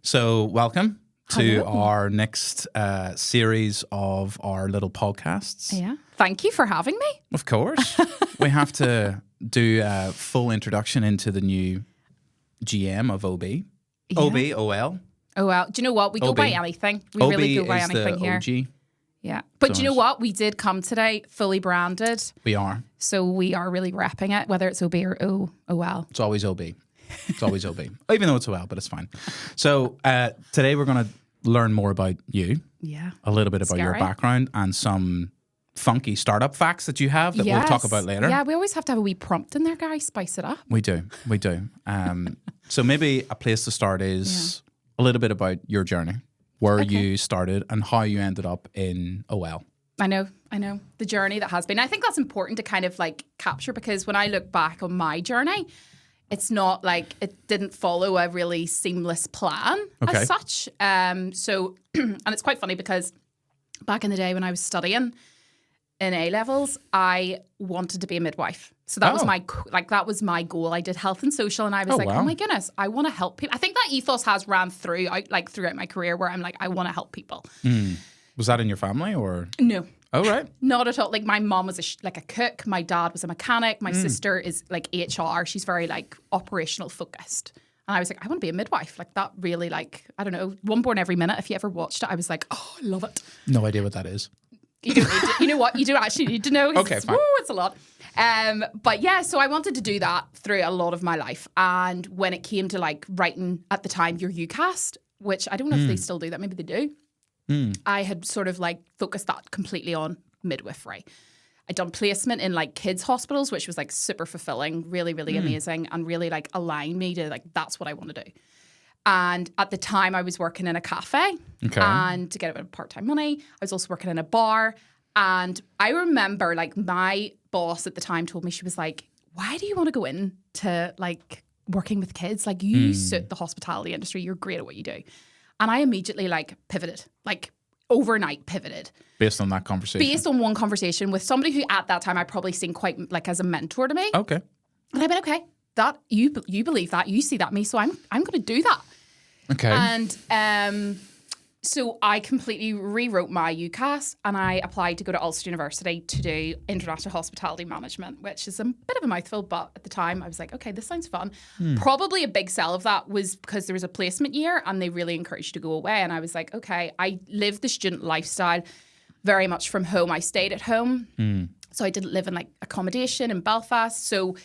So welcome to Hello. our next series of our little podcasts. Yeah. Thank you for having me. Of course. We have to do a full introduction into the new GM of OB. Yeah. OB, OL. Oh, well. Do you know what? We go OB. by anything. We OB really go by is anything the here. OG. Yeah. But So do you know it's- what? We did come today fully branded. We are. So we are really repping it, whether it's OB or OL. It's always OB. It's always OB. Even though it's OL, but it's fine. So today we're going to learn more about you, Yeah. a little bit about your Scary. background, and some funky startup facts that you have that we'll talk about later. Yeah, we always have to have a wee prompt in there, Gary. Spice it up. We do. So maybe a place to start is a little bit about your journey, where you started and how you ended up in OL. I know. The journey that has been. I think that's important to kind of like capture, because when I look back on my journey, it's not like it didn't follow a really seamless plan as such. So, and it's quite funny because back in the day when I was studying in A-levels, I wanted to be a midwife. So that was that was my goal. I did health and social, and I was oh my goodness, I want to help people. I think that ethos has ran throughout my career, where I'm like, I want to help people. Was that in your family or? No. Oh, right. Not at all. Like, my mom was a cook. My dad was a mechanic. My sister is like HR. She's very like operational focused. And I was like, I want to be a midwife. Like, that really, like, I don't know, One Born Every Minute. If you ever watched it, I was like, oh, I love it. No idea what that is. You don't need to, you know what? You do actually need to know. Okay, fine. It's a lot. But yeah, so I wanted to do that through a lot of my life. And when it came to like writing at the time your UCAST, which I don't know if they still do that, maybe they do. I had sort of like focused that completely on midwifery. I'd done placement in like kids' hospitals, which was like super fulfilling, really, really amazing, and really like aligned me to like, that's what I want to do. And at the time I was working in a cafe and to get a bit of part-time money. I was also working in a bar. And I remember like my boss at the time told me, she was like, why do you want to go into like working with kids? Like, you suit the hospitality industry. You're great at what you do. And I immediately like pivoted, like overnight pivoted. Based on that conversation? Based on one conversation with somebody who at that time I probably seen quite like as a mentor to me. Okay. And I went, okay, that you believe that, you see that in me, so I'm going to do that. Okay. And so I completely rewrote my UCAS, and I applied to go to Ulster University to do international hospitality management, which is a bit of a mouthful, but at the time I was like, okay, this sounds fun. Probably a big sell of that was because there was a placement year and they really encouraged you to go away. And I was like, okay, I lived the student lifestyle very much from home. I stayed at home. So I didn't live in like accommodation in Belfast. So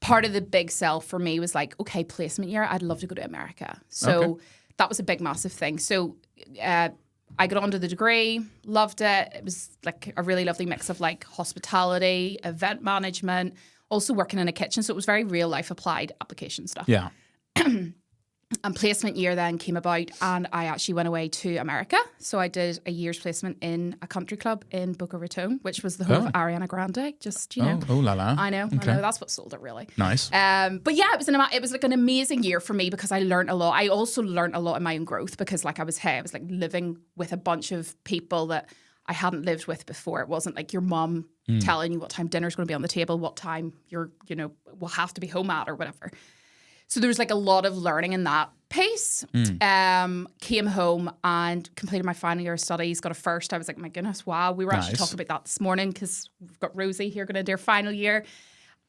part of the big sell for me was like, okay, placement year, I'd love to go to America. So that was a big, massive thing. So I got onto the degree, loved it. It was like a really lovely mix of like hospitality, event management, also working in a kitchen. So it was very real life applied application stuff. Yeah. And placement year then came about, and I actually went away to America. So I did a year's placement in a country club in Boca Raton, which was the home of Ariana Grande. Just, you know. Oh la la. I know. That's what sold it, really. Nice. But yeah, it was like an amazing year for me because I learned a lot. I also learned a lot in my own growth because like I was like living with a bunch of people that I hadn't lived with before. It wasn't like your mom telling you what time dinner's going to be on the table, what time will have to be home at or whatever. So there was like a lot of learning in that pace. Came home and completed my final year of studies, got a first. I was like, my goodness, wow. We were actually talking about that this morning because we've got Rosie here going to do her final year.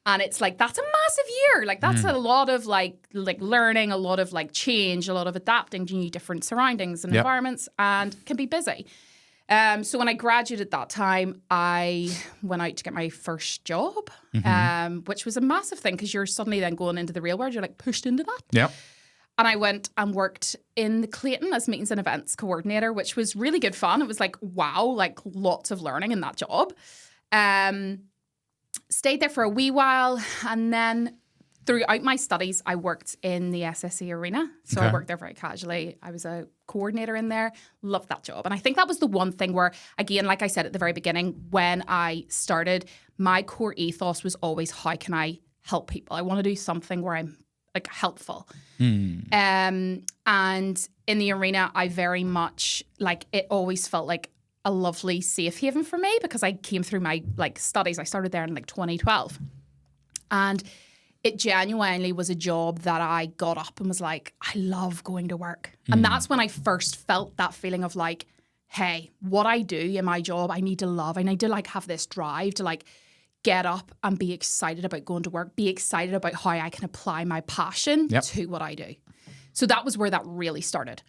And it's like, that's a massive year. Like, that's a lot of like learning, a lot of like change, a lot of adapting to new different surroundings and environments, and can be busy. So when I graduated that time, I went out to get my first job, which was a massive thing because you're suddenly then going into the real world. You're like pushed into that. Yep. And I went and worked in the Clayton as meetings and events coordinator, which was really good fun. It was like, wow, like lots of learning in that job. Stayed there for a wee while, and then throughout my studies, I worked in the SSE arena. So I worked there very casually. I was a coordinator in there. Loved that job. And I think that was the one thing where, again, like I said at the very beginning, when I started, my core ethos was always, how can I help people? I want to do something where I'm like helpful. And in the arena, I very much, like, it always felt like a lovely safe haven for me because I came through my like studies. I started there in like 2012. And it genuinely was a job that I got up and was like, I love going to work. And that's when I first felt that feeling of like, hey, what I do in my job, I need to love. I need to like have this drive to like get up and be excited about going to work, be excited about how I can apply my passion to what I do. So that was where that really started.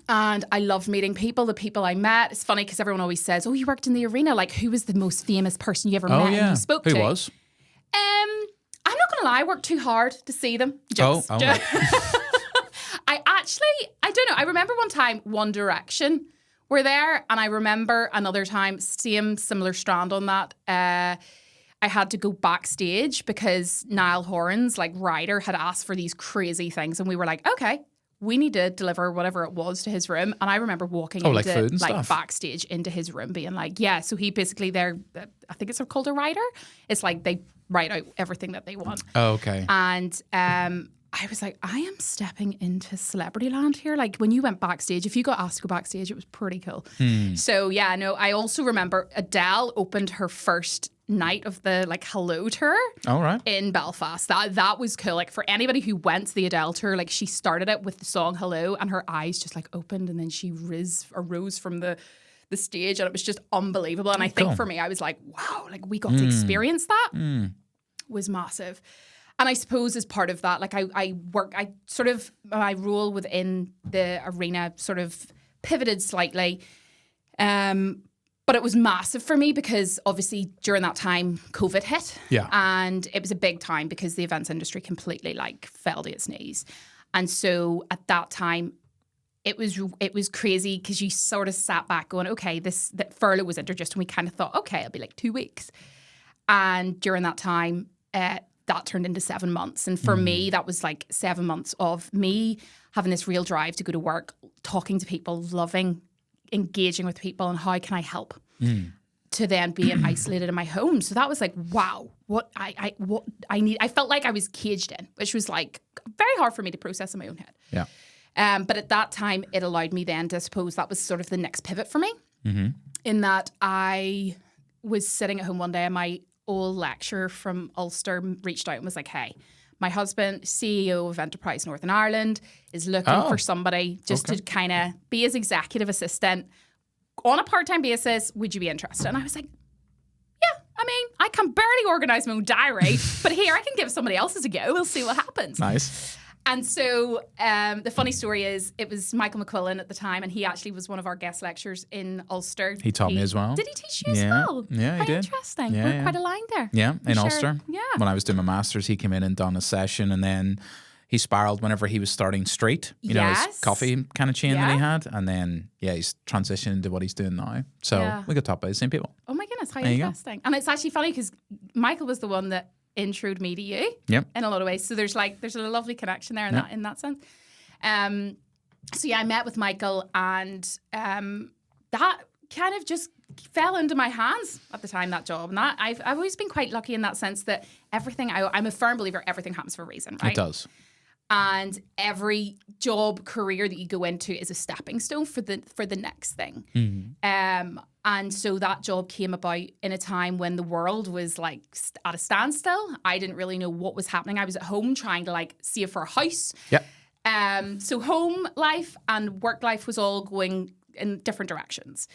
And I loved meeting people, the people I met. It's funny because everyone always says, oh, you worked in the arena. Like, who was the most famous person you ever met and you spoke to? Who was? I'm not going to lie, I worked too hard to see them. Right. I don't know. I remember one time One Direction were there, and I remember another time, similar strand on that. I had to go backstage because Niall Horan's like rider had asked for these crazy things, and we were like, okay, we need to deliver whatever it was to his room. And I remember walking into like food and like stuff. Backstage into his room, being like, yeah. So he basically I think it's called a rider. It's like they write out everything that they want. Oh, okay. And I was like, I am stepping into celebrity land here. Like when you went backstage, if you got asked to go backstage, it was pretty cool. So yeah, no, I also remember Adele opened her first night of the like Hello tour in Belfast. That was cool. Like for anybody who went to the Adele tour, like she started it with the song Hello and her eyes just like opened and then she rose from the stage and it was just unbelievable. And I think for me, I was like, wow, like we got to experience that. Was massive. And I suppose as part of that, like my role within the arena sort of pivoted slightly. But it was massive for me because obviously during that time, COVID hit. Yeah. And it was a big time because the events industry completely like fell to its knees. And so at that time, it was crazy because you sort of sat back going, okay, that furlough was introduced and we kind of thought, okay, it'll be like 2 weeks. And during that time, that turned into 7 months. And for me, that was like 7 months of me having this real drive to go to work, talking to people, loving, engaging with people, and how can I help to then being isolated in my home. So that was like, wow, what I need. I felt like I was caged in, which was like very hard for me to process in my own head. Yeah. But at that time, it allowed me then to, I suppose, that was sort of the next pivot for me in that I was sitting at home one day and my old lecturer from Ulster reached out and was like, hey, my husband, CEO of Enterprise Northern Ireland, is looking for somebody just to kind of be his executive assistant on a part-time basis. Would you be interested? And I was like, yeah, I mean, I can barely organise my own diary, but here I can give somebody else's a go. We'll see what happens. Nice. And so the funny story is it was Michael McQuillan at the time, and he actually was one of our guest lecturers in Ulster. He taught me as well. Did he teach you as well? Yeah, he did. Interesting. Yeah, We're quite aligned there. Yeah, in Ulster. Yeah. When I was doing my master's, he came in and done a session, and then he spiraled whenever he was starting Street, you know, his coffee kind of chain that he had. And then, he's transitioned into what he's doing now. So we got taught by the same people. Oh my goodness, how interesting. And it's actually funny because Michael was the one that introed me to you in a lot of ways. So there's a lovely connection there in that sense. So yeah, I met with Michael and that kind of just fell into my hands at the time, that job. And that I've always been quite lucky in that sense that everything, I'm a firm believer everything happens for a reason, right? It does. And every job career that you go into is a stepping stone for the next thing. And so that job came about in a time when the world was like at a standstill. I didn't really know what was happening. I was at home trying to like save for a house. Yeah. So home life and work life was all going in different directions.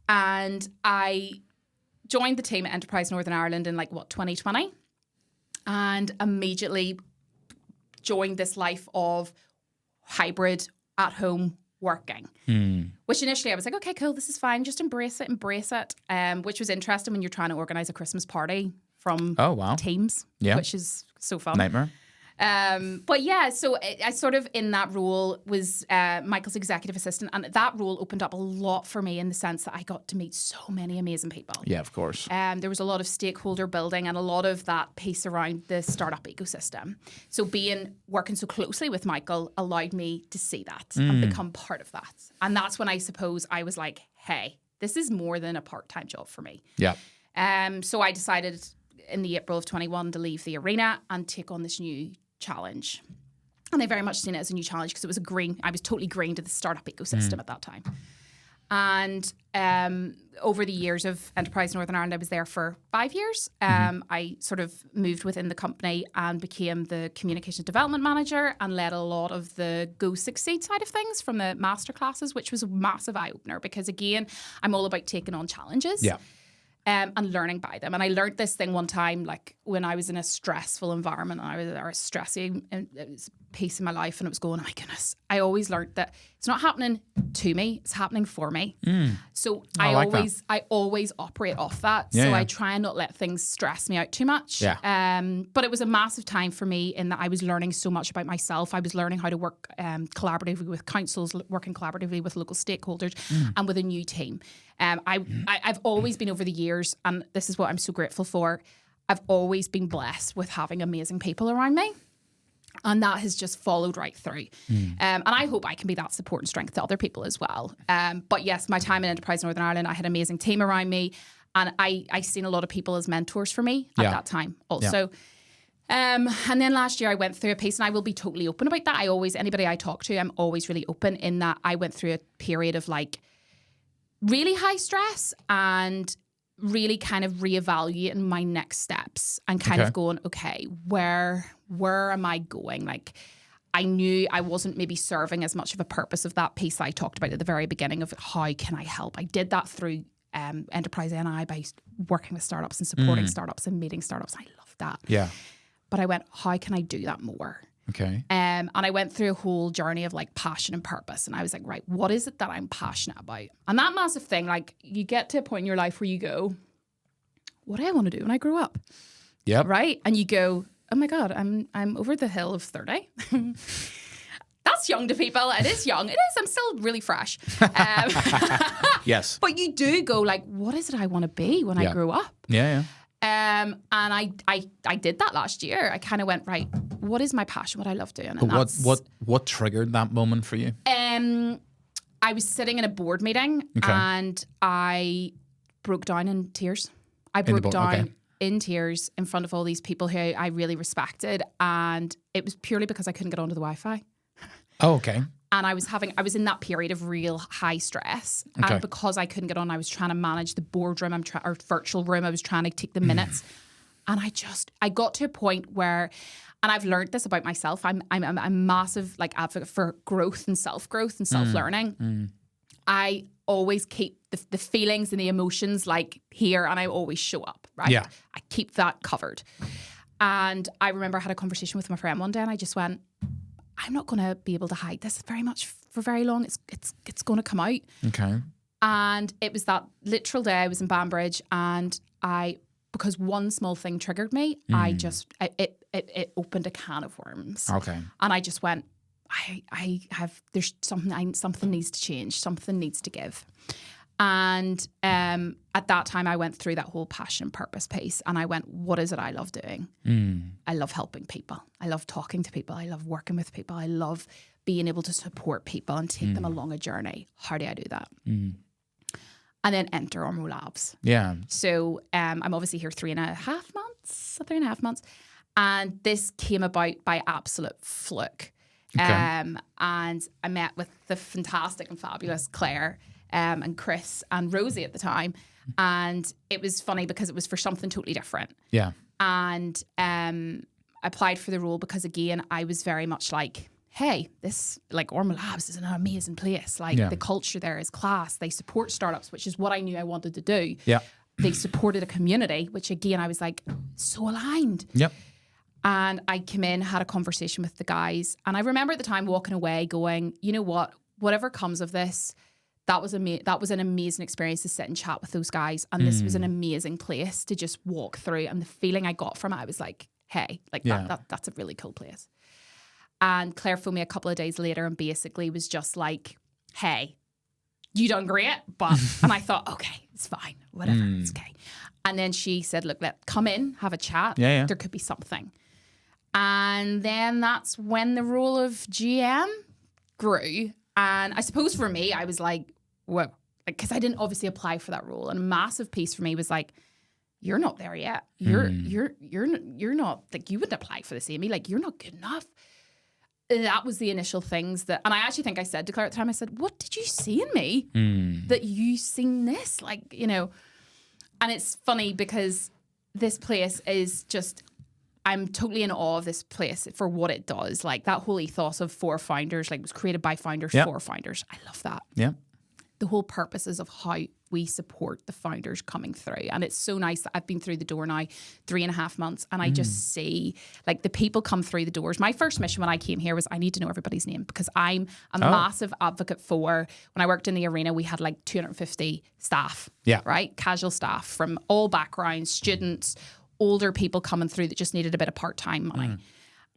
And I joined the team at Enterprise Northern Ireland in 2020, and immediately joined this life of hybrid at home working, which initially I was like, okay, cool, this is fine. Just embrace it, which was interesting when you're trying to organize a Christmas party from Teams, which is so fun. Nightmare. But yeah, so I sort of in that role was Michael's executive assistant, and that role opened up a lot for me in the sense that I got to meet so many amazing people. Yeah, of course. There was a lot of stakeholder building and a lot of that piece around the startup ecosystem. So working so closely with Michael allowed me to see that and become part of that. And that's when I suppose I was like, hey, this is more than a part-time job for me. Yeah. So I decided in the April of 21 to leave the arena and take on this new challenge. And I very much seen it as a new challenge because it was I was totally green to the startup ecosystem at that time. And over the years of Enterprise Northern Ireland, I was there for 5 years. I sort of moved within the company and became the communication development manager and led a lot of the Go Succeed side of things from the master classes, which was a massive eye-opener because, again, I'm all about taking on challenges. Yeah. And learning by them. And I learned this thing one time, like when I was in a stressful environment and I was stressing, and it was a piece of my life and it was going, oh my goodness. I always learned that it's not happening to me, it's happening for me. So I always operate off that. So I try and not let things stress me out too much. But it was a massive time for me in that I was learning so much about myself. I was learning how to work collaboratively with councils, working collaboratively with local stakeholders and with a new team. I've always been over the years, and this is what I'm so grateful for, I've always been blessed with having amazing people around me. And that has just followed right through. And I hope I can be that support and strength to other people as well. But yes, my time in Enterprise Northern Ireland, I had an amazing team around me. And I seen a lot of people as mentors for me at that time also. And then last year I went through a piece, and I will be totally open about that. Anybody I talk to, I'm always really open in that I went through a period of like really high stress and really kind of reevaluating my next steps and kind of going, okay, where am I going? Like, I knew I wasn't maybe serving as much of a purpose of that piece that I talked about at the very beginning of how can I help? I did that through Enterprise NI by working with startups and supporting startups and meeting startups. I love that. Yeah. But I went, how can I do that more? Okay. And I went through a whole journey of like passion and purpose. And I was like, right, what is it that I'm passionate about? And that massive thing, like you get to a point in your life where you go, what do I want to do when I grow up? Yep. Right? And you go, oh my God, I'm over the hill of 30. That's young to people. It is young. It is. I'm still really fresh. Yes. But you do go like, what is it I want to be when I grow up? Yeah. And I did that last year. I kind of went, right, what is my passion? What I love doing? And what triggered that moment for you? I was sitting in a board meeting and I broke down in tears. I broke down in tears in front of all these people who I really respected, and it was purely because I couldn't get onto the Wi-Fi. Oh, okay. And I was in that period of real high stress. And because I couldn't get on, I was trying to manage the boardroom or virtual room. I was trying to take the minutes. And I got to a point where, and I've learned this about myself, I'm a massive like advocate for growth and self-learning. I always keep the feelings and the emotions like here, and I always show up, right? Yeah. I keep that covered. And I remember I had a conversation with my friend one day, and I just went, I'm not going to be able to hide this very much for very long. It's going to come out. Okay. And it was that literal day I was in Banbridge, and because one small thing triggered me, it opened a can of worms. Okay. And I just went, there's something needs to change. Something needs to give. And at that time, I went through that whole passion and purpose piece, and I went, what is it I love doing? I love helping people. I love talking to people. I love working with people. I love being able to support people and take them along a journey. How do I do that? And then enter Ormeau Labs. Yeah. So I'm obviously here 3.5 months. And this came about by absolute fluke. And I met with the fantastic and fabulous Claire and Chris and Rosie at the time. And it was funny because it was for something totally different. Yeah. And I applied for the role because, again, I was very much like, hey, this, like, Ormeau Labs is an amazing place. Like, the culture there is class. They support startups, which is what I knew I wanted to do. Yeah. They supported a community, which, again, I was like, so aligned. Yep. And I came in, had a conversation with the guys. And I remember at the time walking away going, you know what, whatever comes of this, that was an amazing experience to sit and chat with those guys. And this was an amazing place to just walk through. And the feeling I got from it, I was like, hey, like that's a really cool place. And Claire phoned me a couple of days later and basically was just like, hey, you done great. And I thought, okay, it's fine, whatever, it's okay. And then she said, look, come in, have a chat. Yeah. There could be something. And then that's when the role of GM grew. And I suppose for me, I was like, whoa, because I didn't obviously apply for that role. And a massive piece for me was like, you're not there yet. You're not, like, you wouldn't apply for this, Amy. Like, you're not good enough. that was the initial things that, and I actually think I said to Claire at the time, I said, what did you see in me that you seen this? Like, you know, and it's funny because this place is just, I'm totally in awe of this place for what it does. Like that whole ethos of 4 founders, like it was created by founders, 4 founders. I love that. Yeah. The whole purpose is of how we support the founders coming through. And it's so nice that I've been through the door now 3.5 months and I just see like the people come through the doors. My first mission when I came here was I need to know everybody's name because I'm a massive advocate for, when I worked in the arena, we had like 250 staff, right? Casual staff from all backgrounds, students, older people coming through that just needed a bit of part-time money.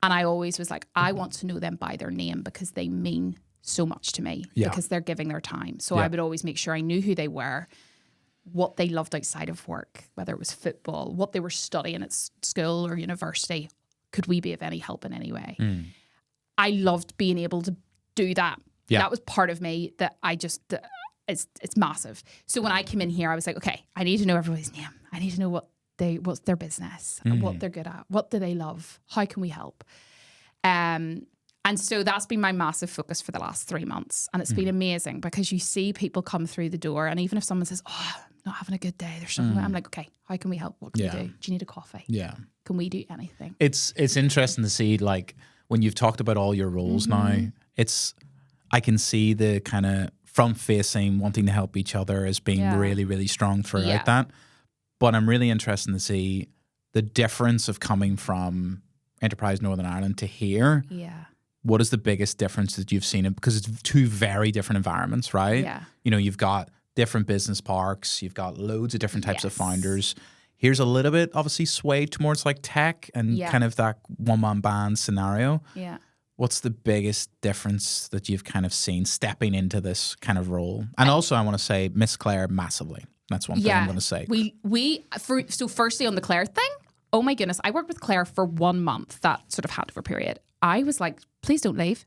And I always was like, I want to know them by their name because they mean so much to me because they're giving their time. So I would always make sure I knew who they were, what they loved outside of work, whether it was football, what they were studying at school or university. Could we be of any help in any way? I loved being able to do that. That was part of me that I just, it's massive. So when I came in here, I was like, okay, I need to know everybody's name. I need to know what's their business, what they're good at, what do they love, how can we help? And so that's been my massive focus for the last 3 months. And it's been amazing because you see people come through the door. And even if someone says, oh, I'm not having a good day, there's something, I'm like, okay, how can we help? What can we do? Do you need a coffee? Yeah. Can we do anything? It's interesting to see, like, when you've talked about all your roles now, I can see the kind of front-facing, wanting to help each other as being really, really strong throughout that. But I'm really interested to see the difference of coming from Enterprise Northern Ireland to here. Yeah. What is the biggest difference that you've seen? Because it's 2 very different environments, right? Yeah. You know, you've got different business parks. You've got loads of different types of founders. Here's a little bit, obviously, swayed towards like tech and kind of that one-man band scenario. Yeah. What's the biggest difference that you've kind of seen stepping into this kind of role? And also, I want to say, Miss Claire massively. That's one thing I'm going to say. So firstly, on the Claire thing, oh my goodness, I worked with Claire for 1 month, that sort of handover period. I was like, please don't leave.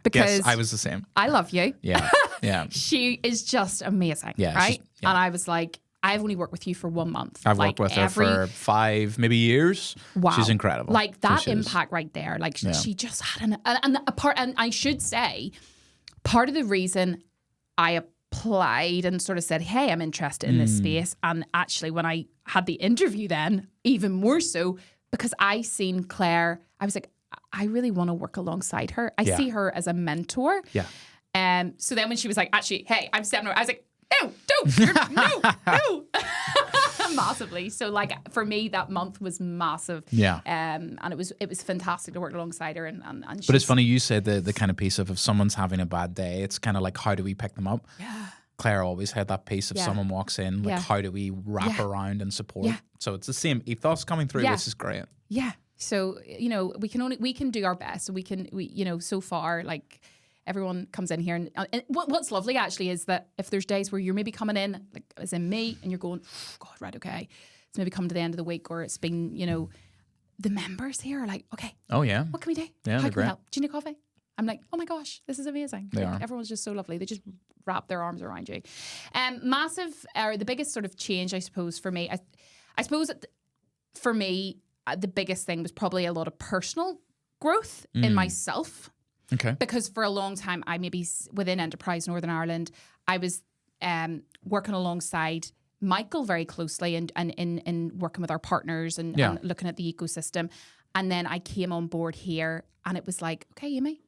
Because yes, I was the same. I love you. Yeah. Yeah. She is just amazing. Yeah. Right? And I was like, I've only worked with you for 1 month. I've worked with her for 5, maybe years. Wow. She's incredible. Like that impact right there. Like she just had and I should say, part of the reason I applied and sort of said, hey, I'm interested in this space. And actually when I had the interview then, even more so, because I seen Claire, I was like, I really want to work alongside her. I see her as a mentor. Yeah. So then when she was like, actually, hey, I'm stepping over, I was like, no, don't, no. Massively. So like for me, that month was massive. Yeah. And it was fantastic to work alongside her. And but it's funny you said the kind of piece of if someone's having a bad day, it's kind of like, how do we pick them up? Yeah. Claire always had that piece of someone walks in, like how do we wrap around and support? Yeah. So it's the same ethos coming through. This is great. Yeah. So, you know, we can do our best. We you know, so far, like everyone comes in here and what's lovely actually is that if there's days where you're maybe coming in, like as in me, and you're going, oh, God, right, okay. It's maybe come to the end of the week or it's been, you know, the members here are like, okay. Oh, yeah. What can we do? Yeah, How can great. we help? Do you need coffee? I'm like, oh my gosh, this is amazing. They like, are. Everyone's just so lovely. They just wrap their arms around you. Massive, the biggest sort of change, I suppose, for me, I suppose for me, the biggest thing was probably a lot of personal growth in myself. Okay. Because for a long time, I maybe within Enterprise Northern Ireland, I was working alongside Michael very closely and in working with our partners and looking at the ecosystem. And then I came on board here and it was like, okay, Amy,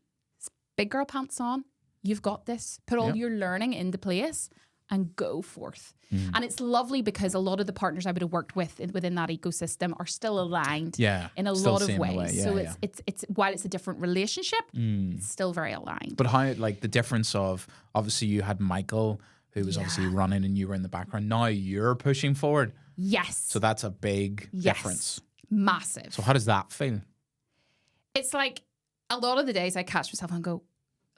big girl pants on. You've got this. Put all your learning into place and go forth. And it's lovely because a lot of the partners I would have worked with within that ecosystem are still aligned in a lot of ways. So it's while it's a different relationship, it's still very aligned. But how, like the difference of, obviously you had Michael who was obviously running and you were in the background. Now you're pushing forward. Yes. So that's a big difference. Massive. So how does that feel? It's like a lot of the days I catch myself and go,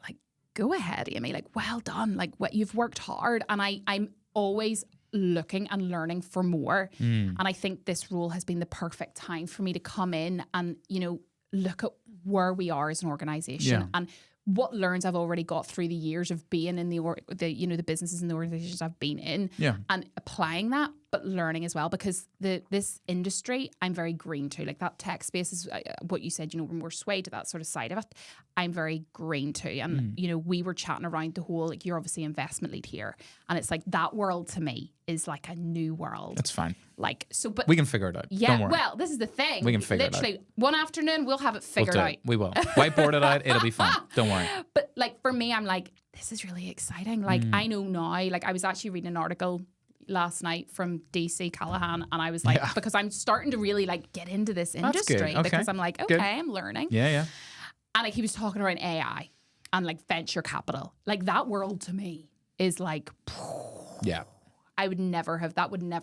like, go ahead, Amy. Like, well done. Like, what you've worked hard. And I'm always looking and learning for more. And I think this role has been the perfect time for me to come in and, you know, look at where we are as an organization and what learns I've already got through the years of being in the businesses and the organizations I've been in, and applying that, but learning as well, because this industry I'm very green to. Like that tech space is what you said, we're more swayed to that sort of side of it. I'm very green to, and we were chatting around the whole, like, you're obviously investment lead here, and it's like that world to me is like a new world. That's fine. Like, so, but we can figure it out. Yeah. Don't worry. Well, this is the thing. We can figure it out. Literally, one afternoon we'll have it figured out. We will whiteboard it out. It'll be fun. Don't worry. But like for me, I'm like, this is really exciting. Like I know now. Like I was actually reading an article last night from DC Callahan, and I was like, because I'm starting to really like get into this industry, because I'm like, okay, I'm learning. Yeah. And like he was talking around AI and like venture capital. Like that world to me is like, that would never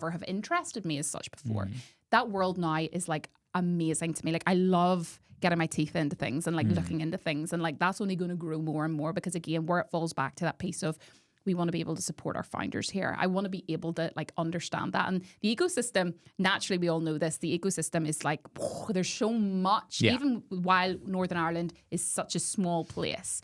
have interested me as such before. That world now is like amazing to me. Like I love getting my teeth into things and like looking into things, and like that's only going to grow more and more, because again, where it falls back to that piece of, we want to be able to support our founders here. I want to be able to like understand that. And the ecosystem, naturally, we all know this, the ecosystem is like, there's so much, even while Northern Ireland is such a small place.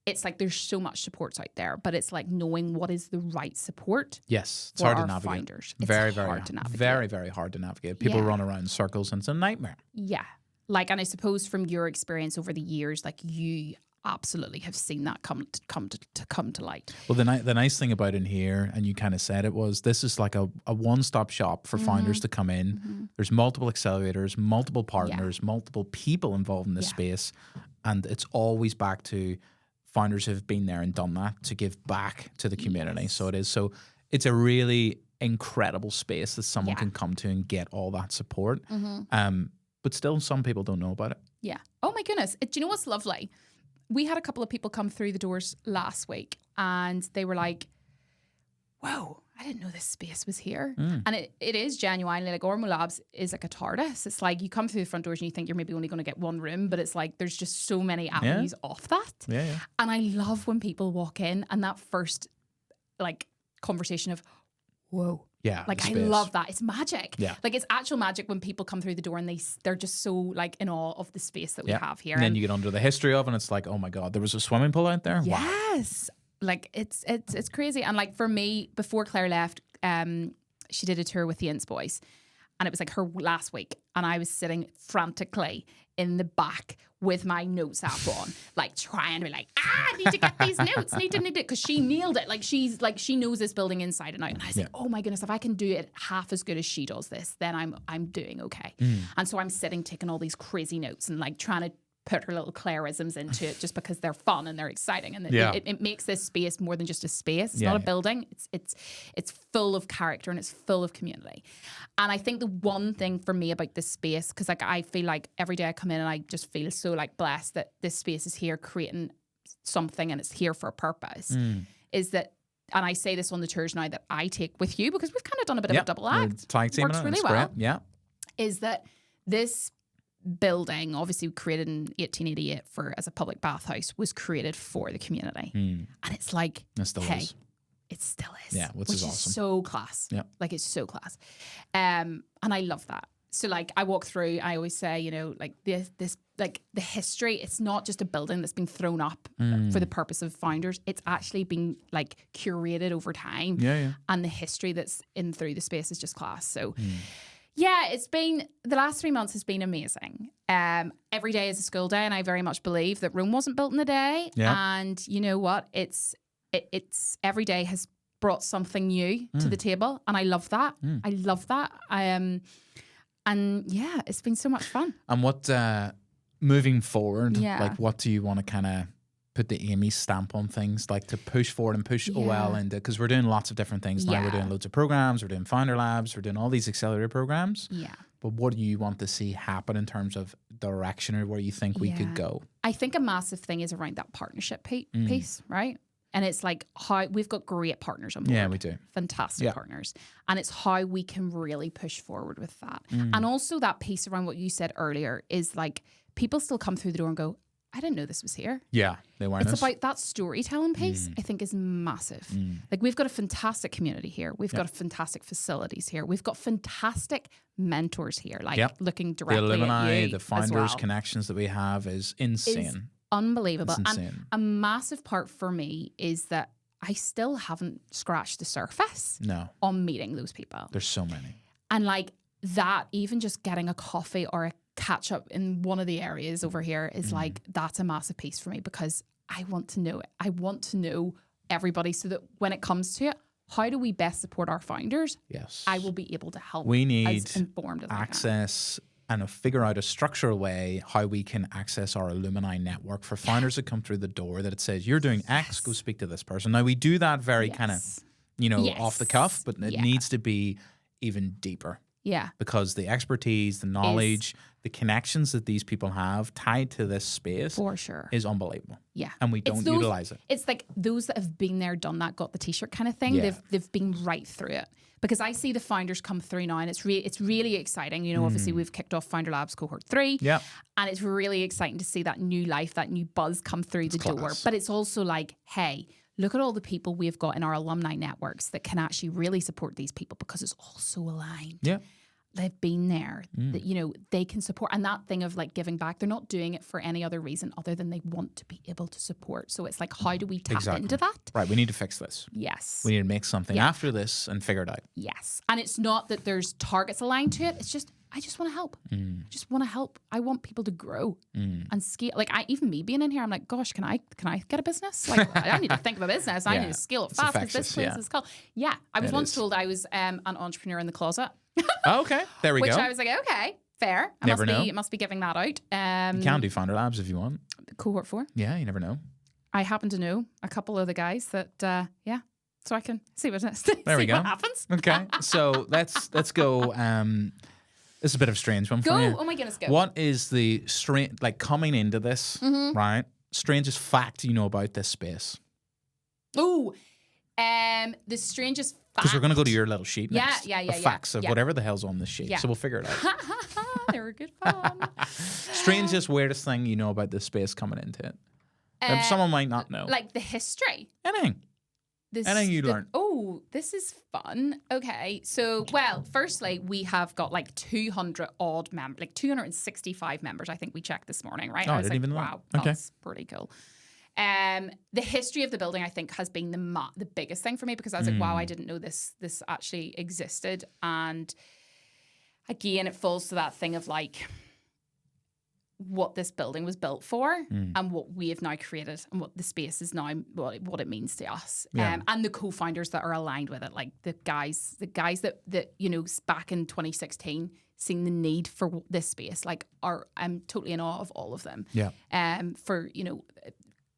It's like there's so much support out there, but it's like knowing what is the right support. Yes, it's for hard our to navigate. Founders. Very, it's very hard to navigate. Very, very hard to navigate. People run around in circles, and it's a nightmare. Yeah, like, and I suppose from your experience over the years, like you absolutely have seen that come to light. Well, the nice thing about in here, and you kind of said it, was this is like a one-stop shop for founders to come in. There's multiple accelerators, multiple partners, multiple people involved in this space, and it's always back to founders who have been there and done that to give back to the community. So it's a really incredible space that someone can come to and get all that support. But still, some people don't know about it. Yeah. Oh my goodness. Do you know what's lovely? We had a couple of people come through the doors last week, and they were like, whoa, I didn't know this space was here. And it is genuinely like Ormeau Labs is like a TARDIS. It's like you come through the front doors and you think you're maybe only going to get one room, but it's like there's just so many avenues off that. Yeah. And I love when people walk in and that first like conversation of, whoa. Yeah. Like I love that. It's magic. Yeah. Like it's actual magic when people come through the door and they're just so like in awe of the space that we have here. And then you get under the history of, and it's like, oh my God, there was a swimming pool out there. Yes. Wow. Like it's crazy. And like for me, before Claire left, she did a tour with the Inns Boys, and it was like her last week, and I was sitting frantically in the back with my notes app on, like trying to be like, I need to get these notes, need to, because she nailed it. Like she knows this building inside and out. And I was like, oh my goodness, if I can do it half as good as she does this, then I'm doing okay. And so I'm sitting taking all these crazy notes and like trying to put her little Clairisms into it just because they're fun and they're exciting, and it makes this space more than just a space. It's not a building. It's full of character and it's full of community. And I think the one thing for me about this space, because like I feel like every day I come in and I just feel so like blessed that this space is here creating something and it's here for a purpose, is that, and I say this on the tours now that I take with you, because we've kind of done a bit of a double act. Works really well. Yeah, is that this building, obviously created in 1888 as a public bathhouse, was created for the community. And it's like, it still is. Yeah, which is awesome. So class. Yeah. Like it's so class. And I love that. So like I walk through, I always say, you know, like this like the history, it's not just a building that's been thrown up for the purpose of founders. It's actually been like curated over time. Yeah. And the history that's in through the space is just class. So yeah, it's been, the last 3 months has been amazing. Every day is a school day, and I very much believe that Rome wasn't built in a day. Yeah. And you know what? It's every day has brought something new to the table, and I love that. I love that. And yeah, it's been so much fun. And what, moving forward, like what do you want to kind of put the Amy stamp on things, like to push forward and push OL into, because we're doing lots of different things now. We're doing loads of programs, we're doing founder labs, we're doing all these accelerator programs. Yeah. But what do you want to see happen in terms of direction, or where you think we could go? I think a massive thing is around that partnership piece, right? And it's like how we've got great partners on board. Yeah, we do. Fantastic partners. And it's how we can really push forward with that. And also that piece around what you said earlier is like people still come through the door and go, I didn't know this was here. Yeah, they weren't. It's about that storytelling piece, I think, is massive. Like we've got a fantastic community here. We've got fantastic facilities here. We've got fantastic mentors here, like looking directly the alumni, at you the founders connections that we have is insane. unbelievable. It's insane. And a massive part for me is that I still haven't scratched the surface on meeting those people. There's so many. And like that, even just getting a coffee or a catch up in one of the areas over here is like, that's a massive piece for me because I want to know it. I want to know everybody so that when it comes to it, how do we best support our founders? Yes. I will be able to help. We need as informed as access and figure out a structural way how we can access our alumni network for founders that come through the door that it says, you're doing X, go speak to this person. Now, we do that very kind of, off the cuff, but it needs to be even deeper. Yeah. Because the expertise, the knowledge, the connections that these people have tied to this space for sure is unbelievable. Yeah. And we don't utilize it. It's like those that have been there, done that, got the t-shirt kind of thing. Yeah. They've been right through it. Because I see the founders come through now and it's really exciting. You know, obviously we've kicked off Founder Labs Cohort 3. Yeah. And it's really exciting to see that new life, that new buzz come through the door. But it's also like, hey, look at all the people we've got in our alumni networks that can actually really support these people because it's all so aligned. Yeah. They've been there, that, you know, they can support. And that thing of like giving back, they're not doing it for any other reason other than they want to be able to support. So it's like, how do we tap into that? Right. We need to fix this. Yes. We need to make something after this and figure it out. Yes. And it's not that there's targets aligned to it. It's just, I just want to help. I just want to help. I want people to grow and scale. Like even me being in here, I'm like, gosh, can I get a business? Like I need to think of a business. I need to scale it fast because this place is called. Yeah. I was once told I was an entrepreneur in the closet. Oh, okay. There we go. Which I was like, okay, fair. I must be giving that out. You can do Founder Labs if you want. Cohort 4. Yeah, you never know. I happen to know a couple of the guys that, so I can see what there we go. What happens. Okay, so let's go. This is a bit of a strange one for you. Oh my goodness, go. What is the strange, like coming into this, right? Strangest fact you know about this space? Ooh, the strangest fact. Because we're going to go to your little sheet next. Yeah. Facts of whatever the hell's on this sheet. So we'll figure it out. They were good fun. Strangest, weirdest thing you know about this space coming into it? Someone might not know. Like the history. Anything. Anything you learned. Oh, this is fun. Okay. So, well, firstly, we have got like 200 odd members, like 265 members, I think we checked this morning, right? Oh, I was didn't even know. Wow, that's pretty cool. The history of the building, I think, has been the biggest thing for me because I was like, wow, I didn't know this actually existed. And again, it falls to that thing of like what this building was built for and what we have now created and what the space is now, what it means to us. Yeah. And the co-founders that are aligned with it, like the guys that you know, back in 2016, seeing the need for this space, like I'm totally in awe of all of them. Yeah. For, you know,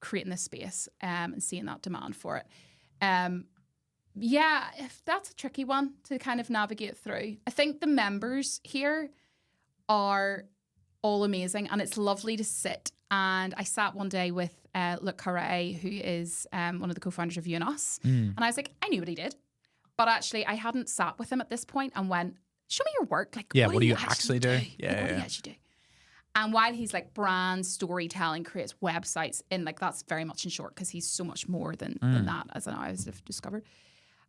creating this space and seeing that demand for it. If that's a tricky one to kind of navigate through. I think the members here are all amazing and it's lovely to sit. And I sat one day with Luc Carre, who is one of the co-founders of You and Us. And I was like, I knew what he did. But actually, I hadn't sat with him at this point and went, show me your work. Like, what do you actually do? Yeah, what do you actually do? And while he's like brand storytelling, creates websites, and like that's very much in short because he's so much more than that, as I have discovered.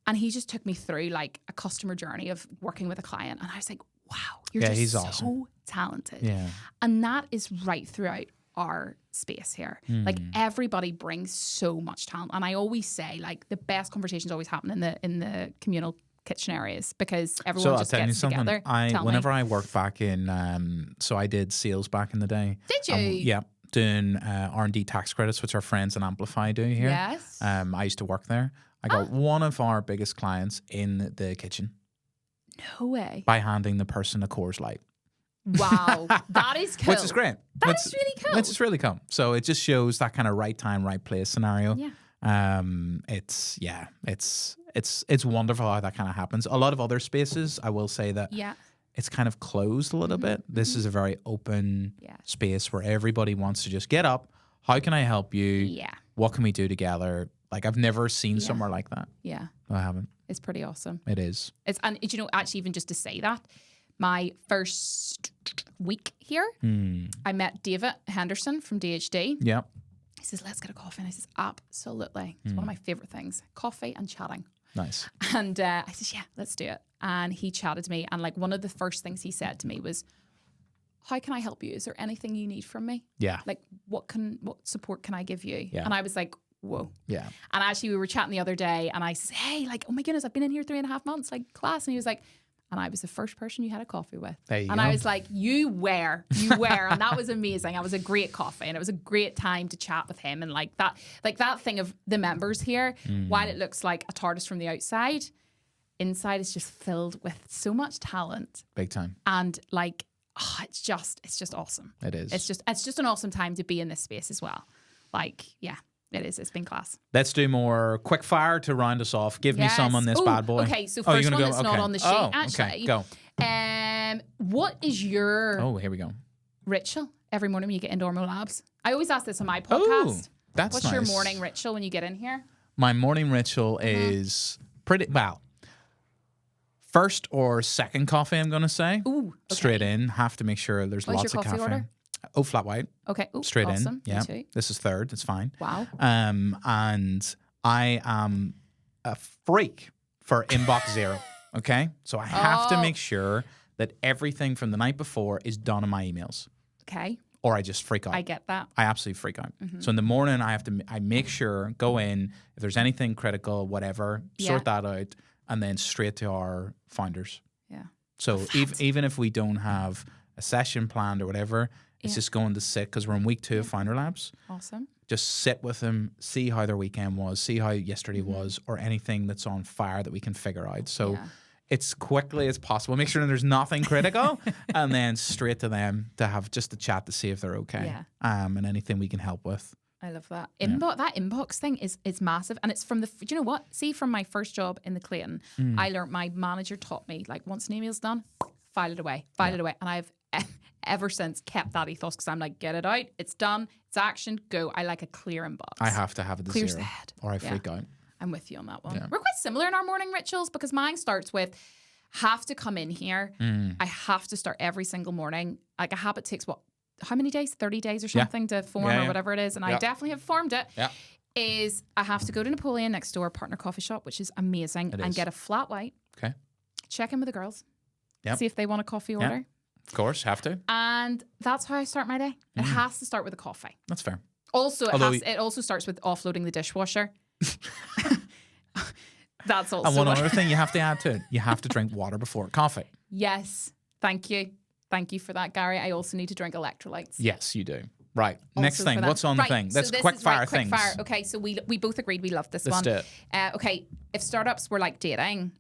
And he just took me through like a customer journey of working with a client, and I was like, "Wow, you're just he's so awesome. Talented." Yeah, and that is right throughout our space here. Like everybody brings so much talent, and I always say like the best conversations always happen in the communal kitchen areas because everyone just gets together. Whenever I worked back in, so I did sales back in the day. Did you? Yeah, doing R&D tax credits, which our friends in Amplify do here. Yes. I used to work there. I got one of our biggest clients in the kitchen. No way. By handing the person a Coors Light. Wow, that is cool. Which is great. That's really cool. Which is really cool. So it just shows that kind of right time, right place scenario. Yeah. It's wonderful how that kind of happens. A lot of other spaces, I will say that it's kind of closed a little bit. This is a very open space where everybody wants to just get up. How can I help you? Yeah. What can we do together? Like I've never seen somewhere like that. Yeah. I haven't. It's pretty awesome. It is. And you know, actually even just to say that, my first week here, I met David Henderson from DHD. Yeah. He says, let's get a coffee. And I says, absolutely. It's one of my favorite things. Coffee and chatting. Nice. And I says, yeah, let's do it. And he chatted to me. And like one of the first things he said to me was, how can I help you? Is there anything you need from me? Yeah. Like, what support can I give you? Yeah. And I was like, whoa. Yeah. And actually, we were chatting the other day, and I said, hey, like, oh my goodness, I've been in here 3.5 months, like, class. And he was like, and I was the first person you had a coffee with. There you and go. I was like, you were. And that was amazing. It was a great coffee, and it was a great time to chat with him. And like that thing of the members here, while it looks like a TARDIS from the outside, inside is just filled with so much talent. Big time. And like, it's just awesome. It is. It's just an awesome time to be in this space as well. Like, yeah. It is. It's been class. Let's do more quick fire to round us off. Give me some on this bad boy. Okay, so first one that's not on the sheet, actually. Okay, go. What is your here we go. ritual every morning when you get into Ormeau Labs? I always ask this on my podcast. That's What's your morning ritual when you get in here? My morning ritual is pretty, first or second coffee, I'm going to say. Ooh, okay. Straight in. Have to make sure there's What's lots your of coffee caffeine. order? Oh, flat white. Okay. Ooh, straight awesome. in. Yeah. Me too. This is third. It's fine. Wow. And I am a freak for inbox zero. Okay. So I have to make sure that everything from the night before is done in my emails. Okay. Or I just freak out. I get that. I absolutely freak out. So in the morning, I make sure, go in, if there's anything critical, whatever, sort that out, and then straight to our founders. Yeah. So even if we don't have a session planned or whatever, it's just going to sit, because we're in week 2 of Founder Labs. Awesome. Just sit with them, see how their weekend was, see how yesterday was, or anything that's on fire that we can figure out. So it's quickly as possible. Make sure there's nothing critical, and then straight to them to have just a chat to see if they're okay. Yeah. And anything we can help with. I love that. That inbox thing is massive. And it's from do you know what? See, from my first job in the Clayton, I learned, my manager taught me, like, once an email's done, file it away. And I've ever since kept that ethos, because I'm like, get it out, it's done, it's action, go. I like a clear inbox. I have to have it to Clears zero, the head. or I freak out. I'm with you on that one. Yeah. We're quite similar in our morning rituals, because mine starts with, have to come in here. I have to start every single morning. Like, a habit takes how many days? 30 days or something to form, or whatever it is. And I definitely have formed it. Yeah. Is I have to go to Napoleon next door, partner coffee shop, which is amazing, and get a flat white. Okay. Check in with the girls. See if they want a coffee order. Yep. Of course, have to. And that's how I start my day. It has to start with a coffee. That's fair. Also, it also starts with offloading the dishwasher. That's also. And one other thing you have to add to it, you have to drink water before coffee. Yes. Thank you. Thank you for that, Gary. I also need to drink electrolytes. Yes, you do. Right. Also next thing. What's on the thing? That's quick fire things. Quick fire. Okay, so we both agreed we loved this one. Let's do it. Okay, if startups were like dating,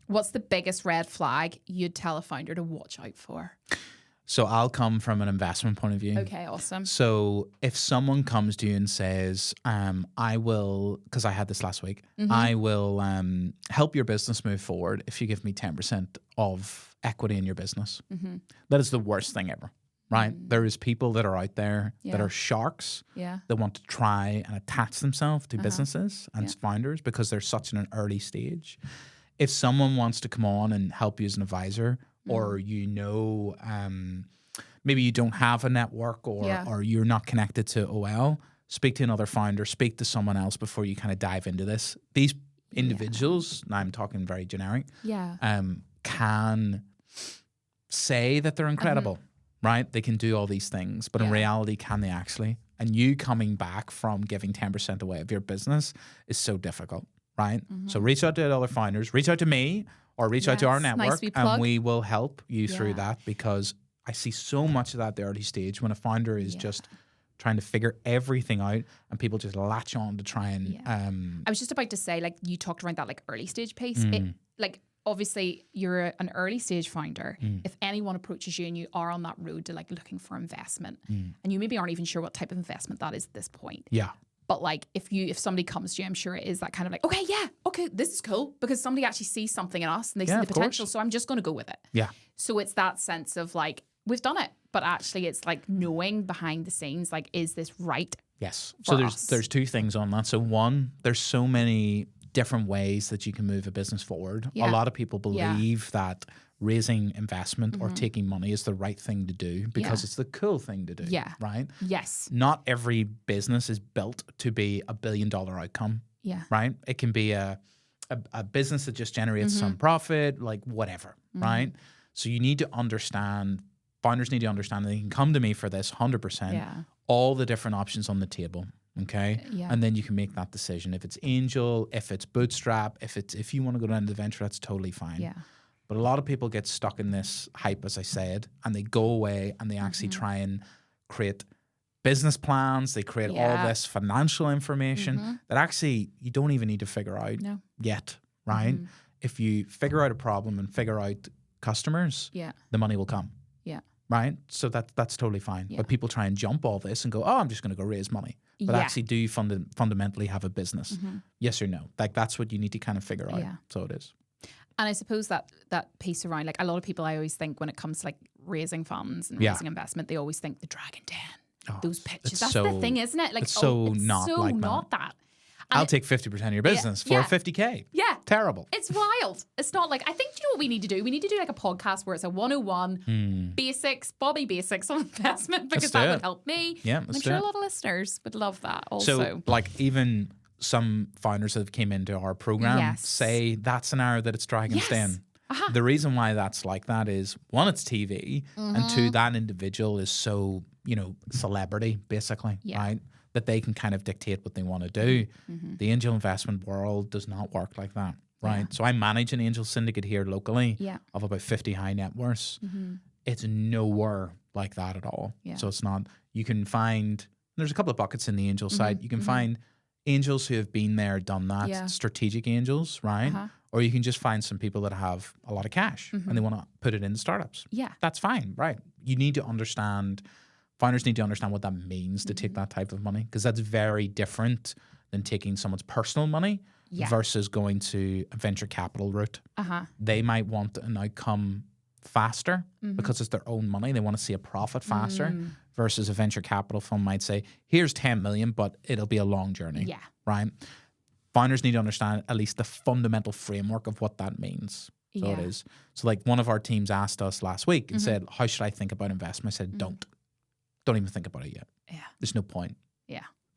what's the biggest red flag you'd tell a founder to watch out for? So I'll come from an investment point of view. Okay, awesome. So if someone comes to you and says, I will, because I had this last week, I will help your business move forward if you give me 10% of equity in your business. That is the worst thing ever, right? There is people that are out there that are sharks that want to try and attach themselves to businesses and founders because they're such in an early stage. If someone wants to come on and help you as an advisor, or maybe you don't have a network, or you're not connected to OL, speak to another founder, speak to someone else before you kind of dive into this. These individuals, now I'm talking very generic, can say that they're incredible, right? They can do all these things, but in reality, can they actually? And you coming back from giving 10% away of your business is so difficult, right? So reach out to other founders, reach out to me, or reach out to our network, and we will help you through that, because I see so much of that at the early stage when a founder is just trying to figure everything out, and people just latch on to try and... I was just about to say, like, you talked around that, like, early stage piece. Like, obviously, you're an early stage founder. If anyone approaches you and you are on that road to, like, looking for investment, and you maybe aren't even sure what type of investment that is at this point. Yeah. But like, if somebody comes to you, I'm sure it is that kind of like, okay, this is cool, because somebody actually sees something in us and they see the potential. So I'm just going to go with it. Yeah. So it's that sense of like, we've done it, but actually it's like knowing behind the scenes, like, is this right? Yes. So there's two things on that. So one, there's so many different ways that you can move a business forward. A lot of people believe that raising investment or taking money is the right thing to do because it's the cool thing to do. Yeah. Right? Yes. Not every business is built to be $1 billion outcome. Yeah. Right? It can be a business that just generates some profit, like whatever. Right? So you need to understand founders need to understand that they can come to me for this 100%, all the different options on the table. Okay. Yeah. And then you can make that decision. If it's angel, if it's bootstrap, if you want to go down the venture, that's totally fine. Yeah. But a lot of people get stuck in this hype, as I said, and they go away and they actually try and create business plans. They create all this financial information that actually you don't even need to figure out yet, right? If you figure out a problem and figure out customers, the money will come. Yeah. Right? So that's totally fine. But people try and jump all this and go, oh, I'm just going to go raise money. But actually, do you fundamentally have a business? Yes or no? Like, that's what you need to kind of figure out. So it is. And I suppose that piece around, like, a lot of people, I always think when it comes to like raising funds and raising investment, they always think the Dragon Den, those pitches. That's the thing, isn't it? Like, it's not that. And I'll take 50% of your business for 50K. Yeah. Terrible. It's wild. It's not like, I think, you know what we need to do? We need to do like a podcast where it's a 101 basics, Bobby basics on investment, because that would help me. Yeah, I'm sure a lot of listeners would love that also. So like even some founders that have came into our program say that scenario that it's Dragon's Den. The reason why that's like that is, one, it's TV, and two, that individual is so, celebrity basically, right? That they can kind of dictate what they want to do. The angel investment world does not work like that, right? So I manage an angel syndicate here locally of about 50 high net worths. It's nowhere like that at all. So it's not, you can find, there's a couple of buckets in the angel side. You can find angels who have been there, done that, strategic angels, right? Or you can just find some people that have a lot of cash and they want to put it into startups. That's fine, right? You need to understand, founders need to understand what that means to take that type of money, because that's very different than taking someone's personal money versus going to a venture capital route. They might want an outcome faster because it's their own money. They want to see a profit faster versus a venture capital fund might say, here's 10 million, but it'll be a long journey, right? Founders need to understand at least the fundamental framework of what that means. So it is. So like one of our teams asked us last week and said, how should I think about investment? I said, don't even think about it yet. There's no point.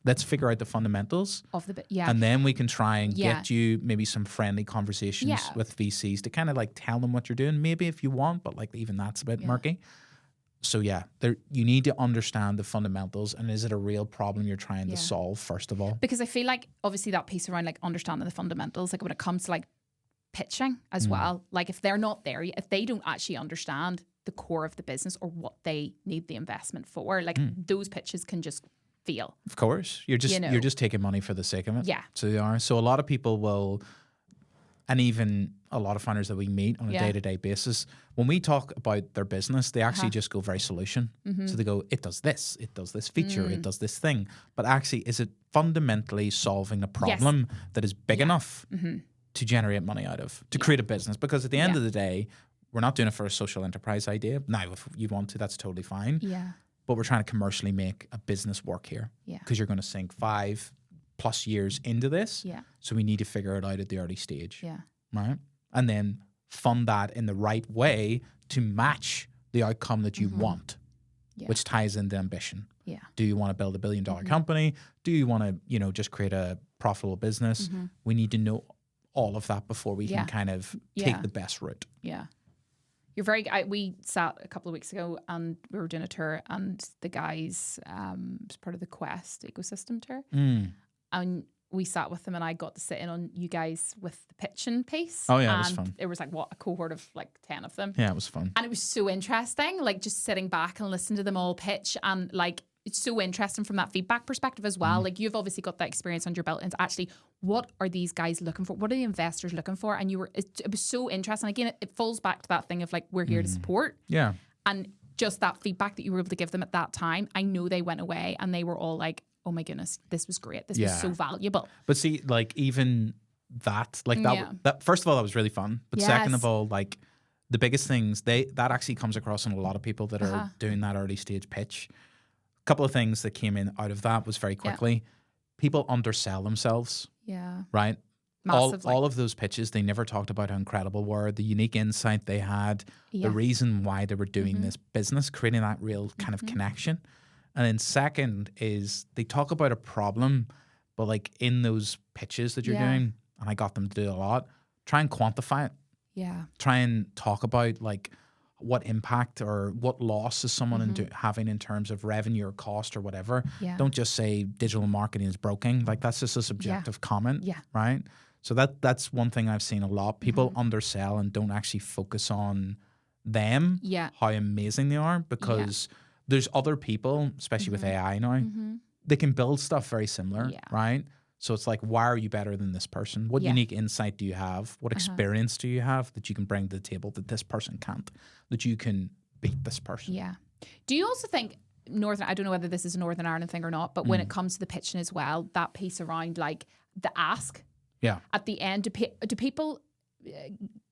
Let's figure out the fundamentals of the bit. And then we can try and get you maybe some friendly conversations with VCs to kind of like tell them what you're doing, maybe if you want, but like even that's a bit murky. So you need to understand the fundamentals, and is it a real problem you're trying to solve first of all? Because I feel like obviously that piece around like understanding the fundamentals, like when it comes to like pitching as well, like if they're not there, if they don't actually understand the core of the business or what they need the investment for, like those pitches can just fail. Of course, you're just taking money for the sake of it. So they are. So a lot of people will, and even a lot of founders that we meet on a day-to-day basis, when we talk about their business, they actually just go very solution. So they go, it does this feature, it does this thing. But actually, is it fundamentally solving a problem that is big enough to generate money out of, to create a business? Because at the end of the day, we're not doing it for a social enterprise idea. Now, if you want to, that's totally fine. But we're trying to commercially make a business work here. Because you're going to sink 5+ years into this. So we need to figure it out at the early stage. Right? And then fund that in the right way to match the outcome that you want, which ties into ambition. Do you want to build $1 billion company? Do you want to, just create a profitable business? We need to know all of that before we can kind of take the best route. You're very. We sat a couple of weeks ago and we were doing a tour, and the guys was part of the Quest ecosystem tour, and we sat with them, and I got to sit in on you guys with the pitching piece. Oh yeah, it was fun. It was like a cohort of like 10 of them. Yeah, it was fun, and it was so interesting. Like just sitting back and listening to them all pitch, and like it's so interesting from that feedback perspective as well. Like you've obviously got that experience under your belt, and actually, what are these guys looking for? What are the investors looking for? And it was so interesting. Again, it falls back to that thing of like, we're here to support. Yeah. And just that feedback that you were able to give them at that time, I know they went away and they were all like, oh my goodness, this was great. This was so valuable. But see, like even that, like that first of all, that was really fun. But second of all, like the biggest things, that actually comes across in a lot of people that are doing that early stage pitch. A couple of things that came in out of that was very quickly, people undersell themselves. Yeah. Right? Massively. All of those pitches, they never talked about how incredible were, the unique insight they had, the reason why they were doing this business, creating that real kind of connection. And then second is they talk about a problem, but like in those pitches that you're doing, and I got them to do a lot, try and quantify it. Yeah. Try and talk about like what impact or what loss is someone having in terms of revenue or cost or whatever. Yeah. Don't just say digital marketing is broken. Like that's just a subjective comment, right? So that's one thing I've seen a lot. People undersell and don't actually focus on them, how amazing they are, because there's other people, especially with AI now, they can build stuff very similar, right? So it's like, why are you better than this person? What unique insight do you have? What experience do you have that you can bring to the table that this person can't, that you can beat this person? Yeah. Do you also think I don't know whether this is a Northern Ireland thing or not, but when it comes to the pitching as well, that piece around like the ask at the end, do people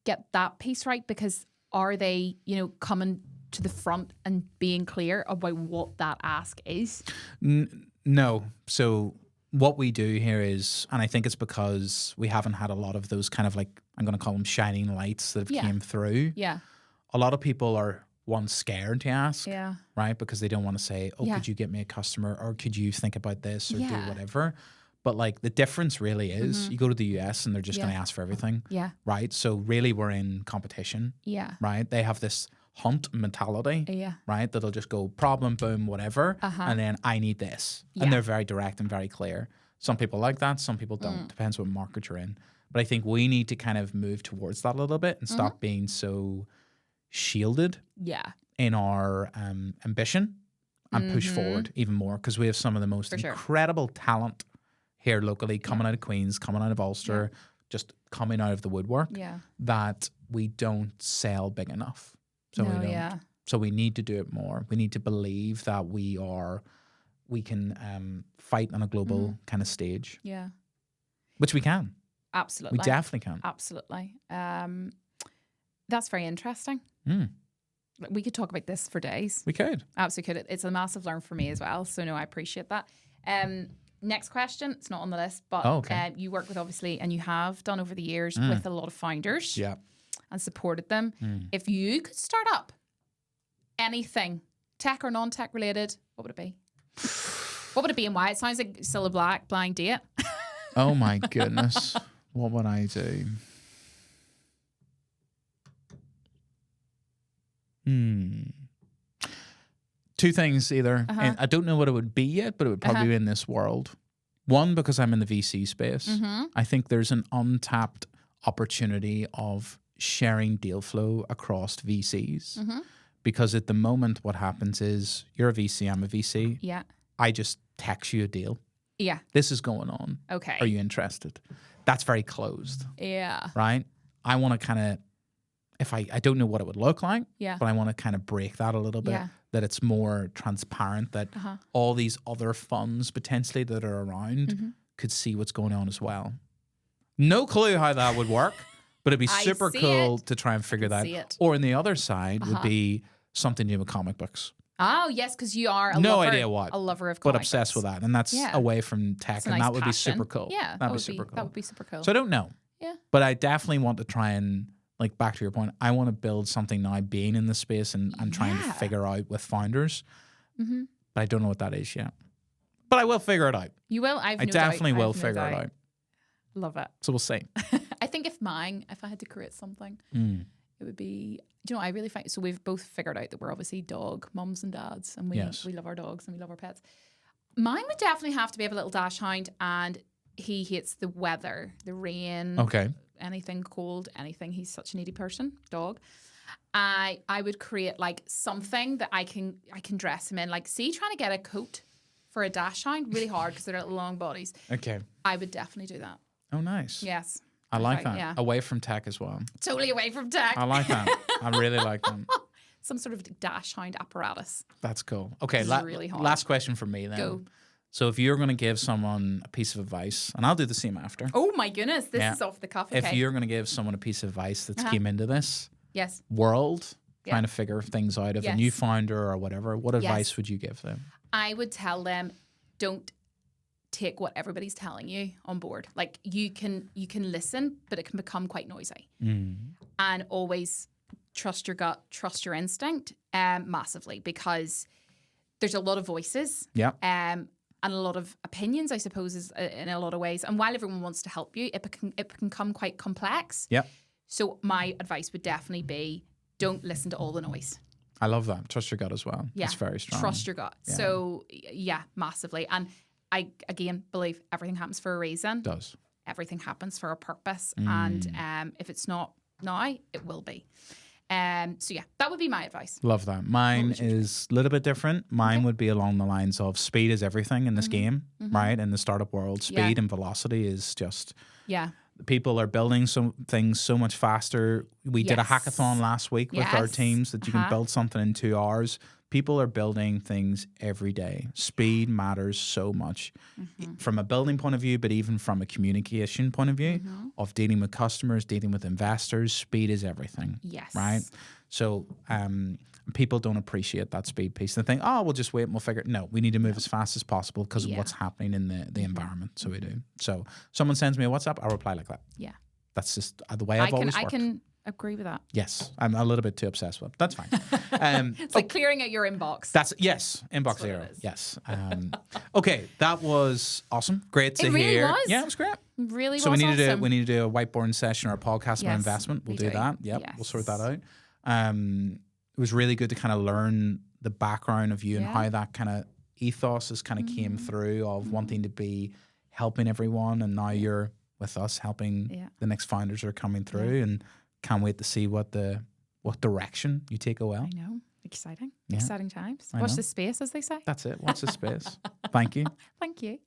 get that piece right? Because are they, coming to the front and being clear about what that ask is? No. So what we do here is, and I think it's because we haven't had a lot of those kind of like, I'm going to call them shining lights that have came through. Yeah. A lot of people are scared to ask, yeah, right? Because they don't want to say, could you get me a customer, or could you think about this or do whatever? But like the difference really is you go to the US and they're just going to ask for everything. Yeah. Right. So really we're in competition. Yeah. Right. They have this hunt mentality. Yeah. Right. That'll just go problem, boom, whatever. And then I need this. Yeah. And they're very direct and very clear. Some people like that. Some people don't. Depends what market you're in. But I think we need to kind of move towards that a little bit and stop being so shielded in our ambition and push forward even more, because we have some of the most incredible talent here locally coming out of Queens, coming out of Ulster, just coming out of the woodwork that we don't sell big enough. So we don't. So we need to do it more. We need to believe that we can fight on a global kind of stage. Yeah. Which we can. Absolutely. We definitely can. Absolutely. That's very interesting. We could talk about this for days. We could. Absolutely could. It's a massive learn for me as well. So no, I appreciate that. Next question. It's not on the list, but you work with, obviously, and you have done over the years with a lot of founders and supported them. If you could start up anything, tech or non-tech related, what would it be? What would it be and why? It sounds like still a blind date. Oh my goodness. What would I do? Two things either. And I don't know what it would be yet, but it would probably be in this world. One, because I'm in the VC space. I think there's an untapped opportunity of sharing deal flow across VCs. Because at the moment, what happens is you're a VC, I'm a VC. Yeah. I just text you a deal. Yeah. This is going on. Okay. Are you interested? That's very closed. Yeah. Right? I want to kind of, if I don't know what it would look like, but I want to kind of break that a little bit, that it's more transparent, that all these other funds potentially that are around could see what's going on as well. No clue how that would work, but it'd be super cool to try and figure that. Or on the other side would be something to do with comic books. Oh, yes, because you are a lover of comic but obsessed books. with that. And that's away from tech, and that would be super cool. Yeah, that would be super cool. That would be super cool. So I don't know. Yeah. But I definitely want to try and, like, back to your point, I want to build something now being in this space and trying to figure out with founders. But I don't know what that is yet. But I will figure it out. You will? I definitely will figure it out. Love it. So we'll see. I think if I had to create something, it would be, I really find, so we've both figured out that we're obviously dog mums and dads, and we love our dogs and we love our pets. Mine would definitely have to be a little dash hound, and he hates the weather, the rain, anything cold, anything. He's such a needy person, dog. I would create like something that I can dress him in. Like, see, trying to get a coat for a dash hound, really hard because they're little long bodies. Okay. I would definitely do that. Oh, nice. Yes. I like that. Yeah. Away from tech as well. Totally away from tech. I like that. I really like that. Some sort of dash hound apparatus. That's cool. Okay, really hard. Last question for me then. Go. So if you're going to give someone a piece of advice, and I'll do the same after. Oh my goodness, this is off the cuff. Okay. If you're going to give someone a piece of advice that's came into this world, trying to figure things out of a new founder or whatever, what advice would you give them? I would tell them, don't take what everybody's telling you on board. Like, you can listen, but it can become quite noisy. And always trust your gut, trust your instinct massively, because there's a lot of voices and a lot of opinions, I suppose, is in a lot of ways. And while everyone wants to help you, it can become quite complex. Yeah. So my advice would definitely be, don't listen to all the noise. I love that. Trust your gut as well. Yeah. It's very strong. Trust your gut. Yeah. So, yeah, massively. And I, again, believe everything happens for a reason. It does. Everything happens for a purpose. And if it's not now, it will be. So, yeah, that would be my advice. Love that. Mine is a little bit different. Mine would be along the lines of speed is everything in this game, right? In the startup world, speed and velocity is just... Yeah. People are building some things so much faster. We did a hackathon last week with our teams that you can build something in 2 hours. People are building things every day. Speed matters so much from a building point of view, but even from a communication point of view of dealing with customers, dealing with investors. Speed is everything. Yes. Right? So people don't appreciate that speed piece. They think, oh, we'll just wait and we'll figure it. No, we need to move as fast as possible because of what's happening in the environment. So we do. So someone sends me a WhatsApp, I'll reply like that. Yeah. That's just the way I've always worked. I can agree with that. Yes. I'm a little bit too obsessed with it. That's fine. It's like clearing out your inbox. Inbox zero. Yes. Okay, that was awesome. Great to really hear. Was. Yeah, it was great. Really so was we need awesome. to do a whiteboarding session or a podcast about investment. We'll do that. Yep. We'll sort that out. It was really good to kind of learn the background of you and how that kind of ethos has kind of came through of wanting to be helping everyone, and now you're with us helping the next founders who are coming through, and can't wait to see what direction you take away. I know. Exciting times. Watch the space, as they say. That's it. Watch the space. Thank you. Thank you.